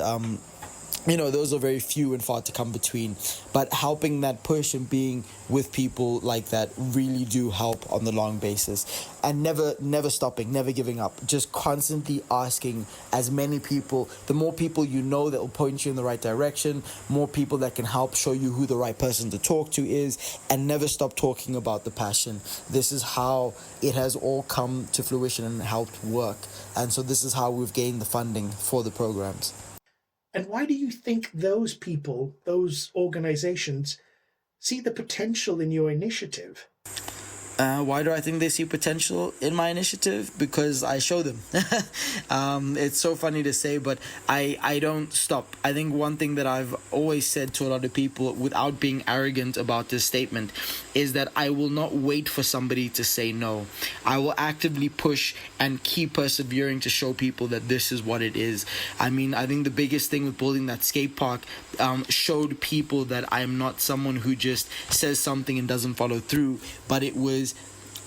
those are very few and far to come between. But helping that push and being with people like that really do help on the long basis. And never stopping, never giving up. Just constantly asking as many people, the more people you know that will point you in the right direction, more people that can help show you who the right person to talk to is, and never stop talking about the passion. This is how it has all come to fruition and helped work. And so this is how we've gained the funding for the programs. And why do you think those people, those organizations, see the potential in your initiative? Why do I think they see potential in my initiative? Because I show them. It's so funny to say, but I don't stop. I think one thing that I've always said to a lot of people, without being arrogant about this statement, is that I will not wait for somebody to say no. I will actively push and keep persevering to show people that this is what it is. I mean, I think the biggest thing with building that skate park showed people that I'm not someone who just says something and doesn't follow through, but it was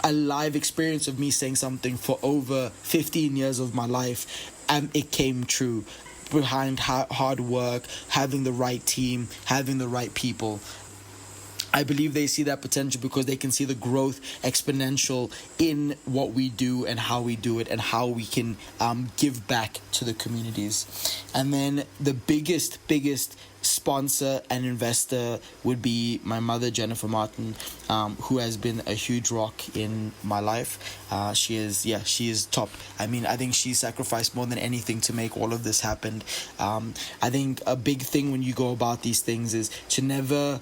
a live experience of me saying something for over 15 years of my life, and it came true behind hard work, having the right team, having the right people. I believe they see that potential because they can see the growth exponential in what we do and how we do it and how we can give back to the communities. And then the biggest sponsor and investor would be my mother, Jennifer Martin, who has been a huge rock in my life. She is top. I mean, I think she sacrificed more than anything to make all of this happen. I think a big thing when you go about these things is to never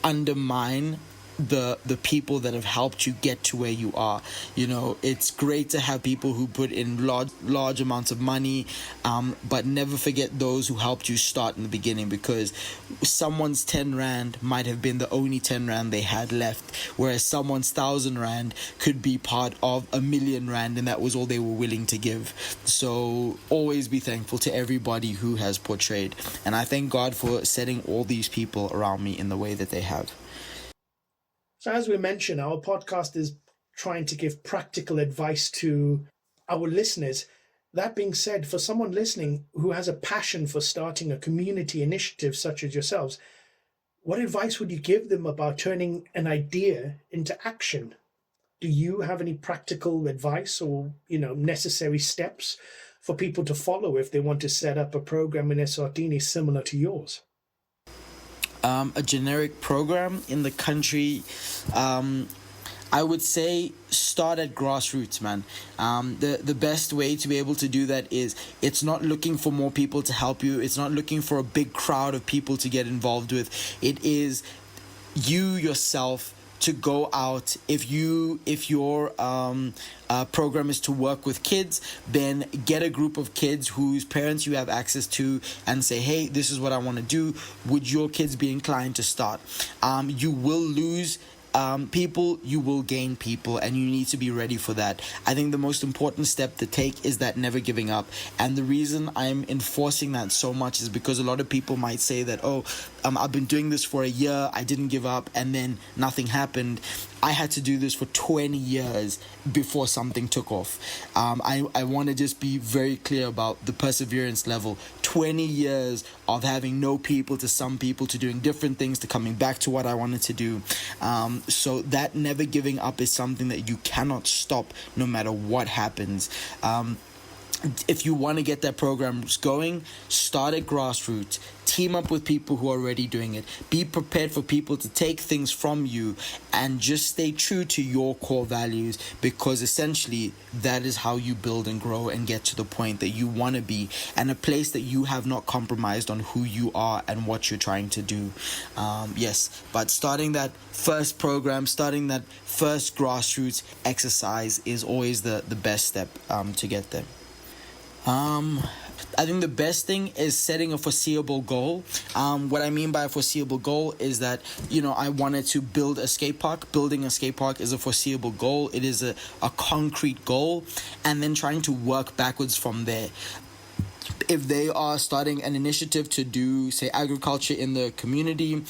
undermine the people that have helped you get to where you are. It's great to have people who put in large amounts of money, but never forget those who helped you start in the beginning, because someone's 10 rand might have been the only 10 rand they had left, whereas someone's 1,000 rand could be part of 1,000,000 rand, and that was all they were willing to give. So always be thankful to everybody who has portrayed, and I thank God for setting all these people around me in the way that they have. So as we mentioned, our podcast is trying to give practical advice to our listeners. That being said, for someone listening who has a passion for starting a community initiative such as yourselves, what advice would you give them about turning an idea into action? Do you have any practical advice or, necessary steps for people to follow if they want to set up a program in Eswatini similar to yours? A generic program in the country, I would say start at grassroots, man. The best way to be able to do that is, it's not looking for more people to help you. It's not looking for a big crowd of people to get involved with. It is you yourself to go out. If your program is to work with kids, then get a group of kids whose parents you have access to and say, hey, this is what I want to do. Would your kids be inclined to start? You will lose people, you will gain people, and you need to be ready for that. I think the most important step to take is that never giving up. And the reason I'm enforcing that so much is because a lot of people might say that, I've been doing this for a year, I didn't give up, and then nothing happened. I had to do this for 20 years before something took off. I want to just be very clear about the perseverance level. 20 years of having no people to some people to doing different things to coming back to what I wanted to do. So that never giving up is something that you cannot stop no matter what happens. If you want to get that program going, start at grassroots. Team up with people who are already doing it. Be prepared for people to take things from you, and just stay true to your core values, because essentially that is how you build and grow and get to the point that you want to be, and a place that you have not compromised on who you are and what you're trying to do. But starting that first program, starting that first grassroots exercise is always the best step to get there. I think the best thing is setting a foreseeable goal. What I mean by a foreseeable goal is that, I wanted to build a skate park. Building a skate park is a foreseeable goal. It is a concrete goal, and then trying to work backwards from there. If they are starting an initiative to do, say, agriculture in the community,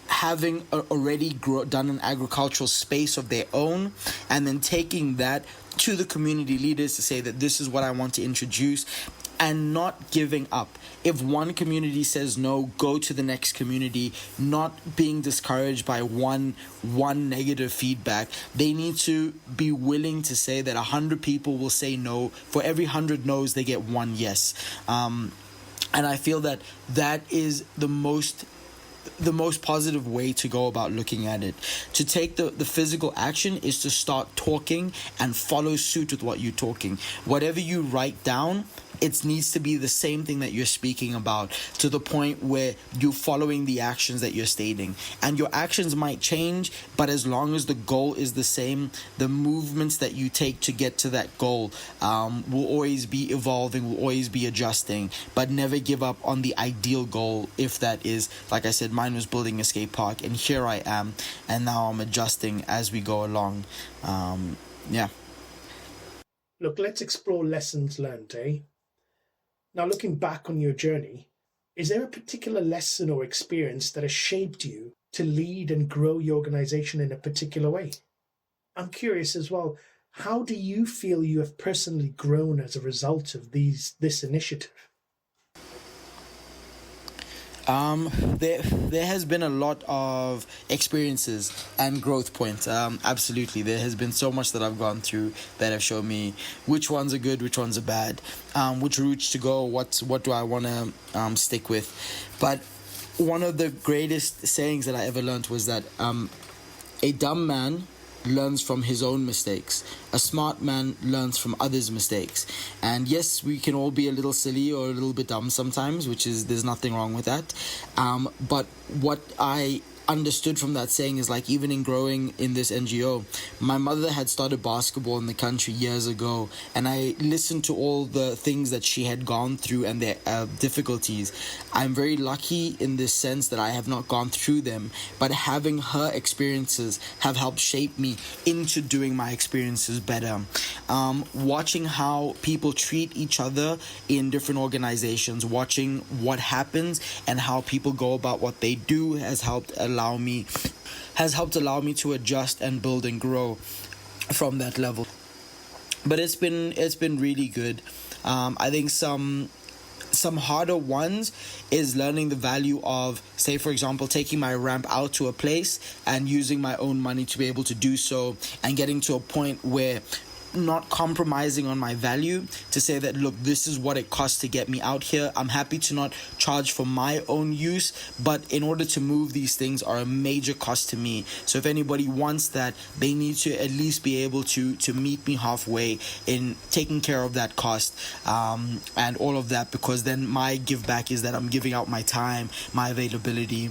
having already done an agricultural space of their own, and then taking that to the community leaders to say that this is what I want to introduce, and not giving up. If one community says no, go to the next community, not being discouraged by one negative feedback. They need to be willing to say that 100 people will say no. For every 100 no's, they get one yes. And I feel that is the most positive way to go about looking at it. To take the physical action is to start talking and follow suit with what you're talking. Whatever you write down, it needs to be the same thing that you're speaking about, to the point where you're following the actions that you're stating. And your actions might change, but as long as the goal is the same, the movements that you take to get to that goal will always be evolving, will always be adjusting, but never give up on the ideal goal. If that is, like I said, mine was building a skate park, and here I am, and now I'm adjusting as we go along. Look, let's explore lessons learned, eh? Now, looking back on your journey, is there a particular lesson or experience that has shaped you to lead and grow your organization in a particular way? I'm curious as well, how do you feel you have personally grown as a result of this initiative? There has been a lot of experiences and growth points. Absolutely, there has been so much that I've gone through that have shown me which ones are good, which ones are bad, which routes to go, what do I want to stick with. But one of the greatest sayings that I ever learned was that a dumb man learns from his own mistakes. A smart man learns from others' mistakes. And yes, we can all be a little silly or a little bit dumb sometimes, there's nothing wrong with that. But what I understood from that saying is, like, even in growing in this NGO, my mother had started basketball in the country years ago, and I listened to all the things that she had gone through and their difficulties. I'm very lucky in this sense that I have not gone through them, but having her experiences have helped shape me into doing my experiences better. Watching how people treat each other in different organizations, watching what happens and how people go about what they do has helped allow me to adjust and build and grow from that level. But it's been really good. I think some harder ones is learning the value of, say, for example, taking my ramp out to a place and using my own money to be able to do so, and getting to a point where not compromising on my value to say that, look, this is what it costs to get me out here. I'm happy to not charge for my own use, but in order to move, these things are a major cost to me. So if anybody wants that, they need to at least be able to meet me halfway in taking care of that cost, and all of that, because then my give back is that I'm giving out my time, my availability.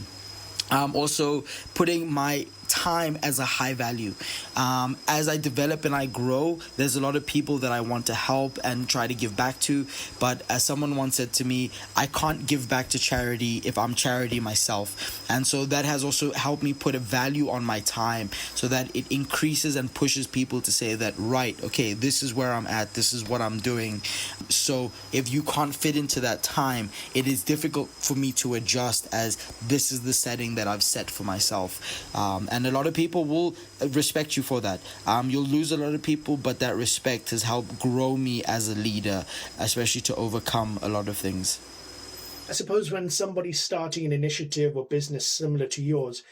Also putting my time as a high value. As I develop and I grow, there's a lot of people that I want to help and try to give back to, but as someone once said to me, I can't give back to charity if I'm charity myself. And so that has also helped me put a value on my time, so that it increases and pushes people to say that, right, okay, this is where I'm at, this is what I'm doing. So if you can't fit into that time, it is difficult for me to adjust, as this is the setting that I've set for myself. And a lot of people will respect you for that. You'll lose a lot of people, but that respect has helped grow me as a leader, especially to overcome a lot of things. I suppose when somebody's starting an initiative or business similar to yours,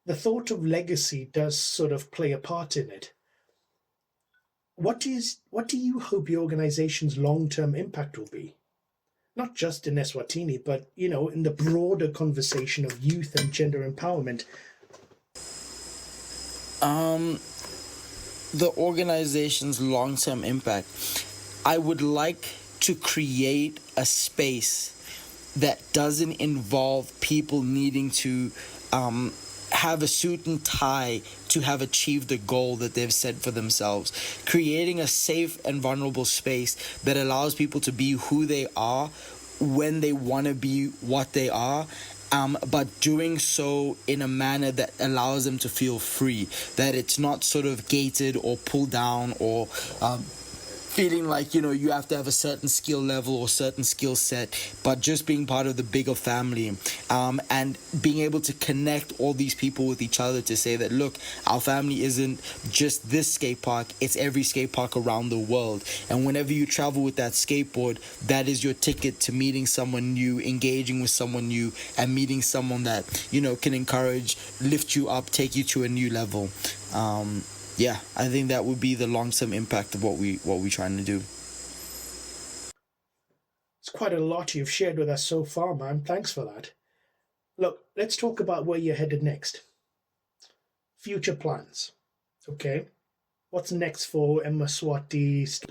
the thought of legacy does sort of play a part in it. What do you hope your organization's long-term impact will be? Not just in Eswatini, but, in the broader conversation of youth and gender empowerment. The organization's long-term impact, I would like to create a space that doesn't involve people needing to have a suit and tie to have achieved the goal that they've set for themselves. Creating a safe and vulnerable space that allows people to be who they are when they want to be what they are, but doing so in a manner that allows them to feel free, that it's not sort of gated or pulled down or feeling like, you know, you have to have a certain skill level or certain skill set, but just being part of the bigger family, and being able to connect all these people with each other to say that, look, our family isn't just this skate park, it's every skate park around the world. And whenever you travel with that skateboard, that is your ticket to meeting someone new, engaging with someone new, and meeting someone that, you know, can encourage, lift you up, take you to a new level. Yeah, I think that would be the long-term impact of what we're trying to do. It's quite a lot you've shared with us so far, man. Thanks for that. Look, let's talk about where you're headed next. Future plans. Okay. What's next for Emaswati?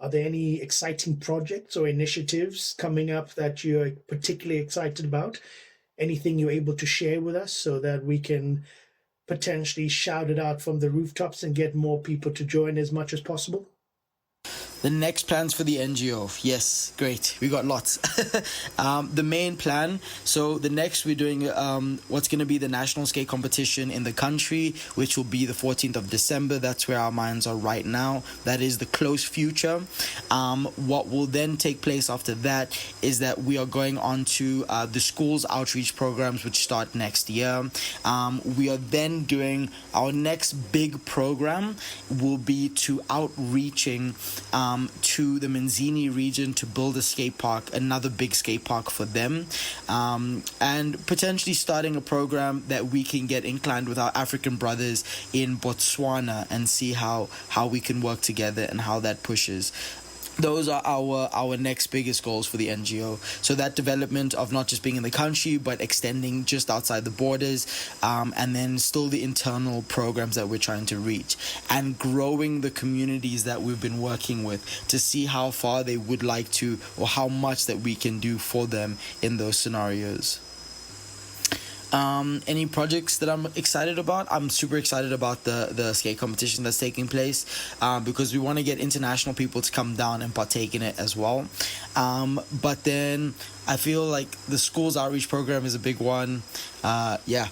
Are there any exciting projects or initiatives coming up that you're particularly excited about? Anything you're able to share with us so that we can potentially shout it out from the rooftops and get more people to join as much as possible? The next plans for the NGO. Yes, great. We got lots. The main plan. So the next we're doing what's going to be the national skate competition in the country, which will be the 14th of December. That's where our minds are right now. That is the close future. What will then take place after that is that we are going on to the schools outreach programs, which start next year. We are then doing our next big program will be to outreaching to the Manzini region to build a skate park, another big skate park for them, and potentially starting a program that we can get inclined with our African brothers in Botswana and see how we can work together and how that pushes. Those are our next biggest goals for the NGO. So that development of not just being in the country, but extending just outside the borders, and then still the internal programs that we're trying to reach, and growing the communities that we've been working with to see how far they would like to, or how much that we can do for them in those scenarios. Any projects that I'm excited about? I'm super excited about the skate competition that's taking place, because we want to get international people to come down and partake in it as well. But then I feel like the school's outreach program is a big one. Yeah,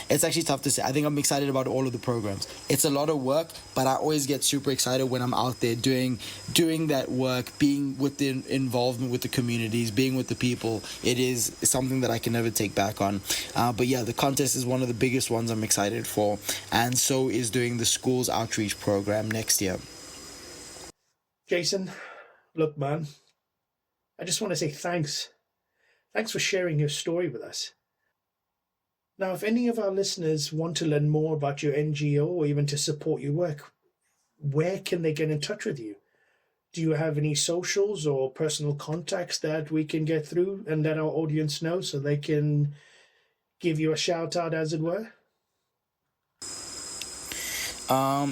it's actually tough to say. I think I'm excited about all of the programs. It's a lot of work, but I always get super excited when I'm out there doing that work, being with the involvement with the communities, being with the people. It is something that I can never take back on. But yeah, the contest is one of the biggest ones I'm excited for, and so is doing the school's outreach program next year. Jason, look, man, I just want to say thanks. Thanks for sharing your story with us. Now, if any of our listeners want to learn more about your NGO or even to support your work, where can they get in touch with you? Do you have any socials or personal contacts that we can get through and let our audience know so they can give you a shout out, as it were?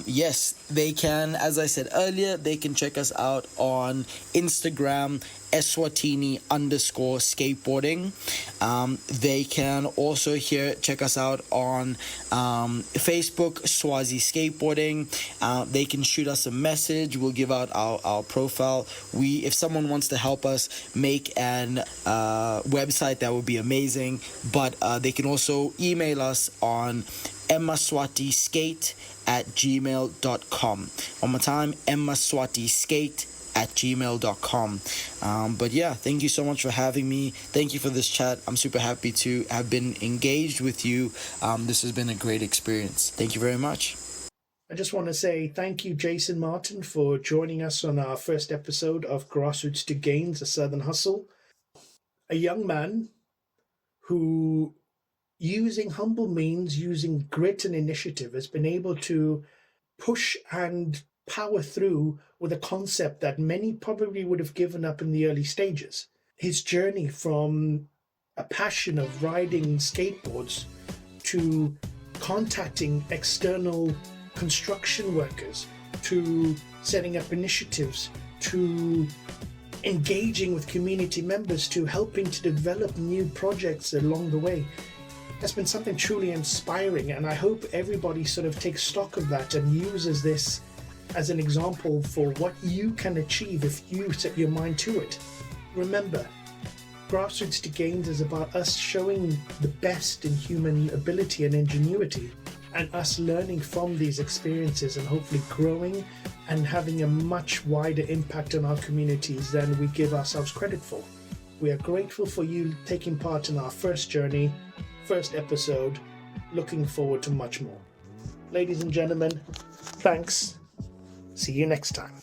Yes, they can. As I said earlier, they can check us out on Instagram, Eswatini_skateboarding. They can also check us out on Facebook, Swazi Skateboarding. They can shoot us a message. We'll give out our profile. If someone wants to help us make an website, that would be amazing. But they can also email us on emaswatiskate@gmail.com. One more time, emaswatiskate@gmail.com. But yeah, thank you so much for having me. Thank you for this chat. I'm super happy to have been engaged with you. This has been a great experience. Thank you very much. I just want to say thank you, Jason Martin, for joining us on our first episode of Grassroots to Gains, a Southern Hustle. A young man who, using humble means, using grit and initiative, has been able to push and power through with a concept that many probably would have given up in the early stages. His journey from a passion of riding skateboards to contacting external construction workers, to setting up initiatives, to engaging with community members, to helping to develop new projects along the way, has been something truly inspiring, and I hope everybody sort of takes stock of that and uses this as an example for what you can achieve if you set your mind to it. Remember, Grassroots to Gains is about us showing the best in human ability and ingenuity and us learning from these experiences and hopefully growing and having a much wider impact on our communities than we give ourselves credit for. We are grateful for you taking part in our first journey, first episode. Looking forward to much more. Ladies and gentlemen, thanks. See you next time.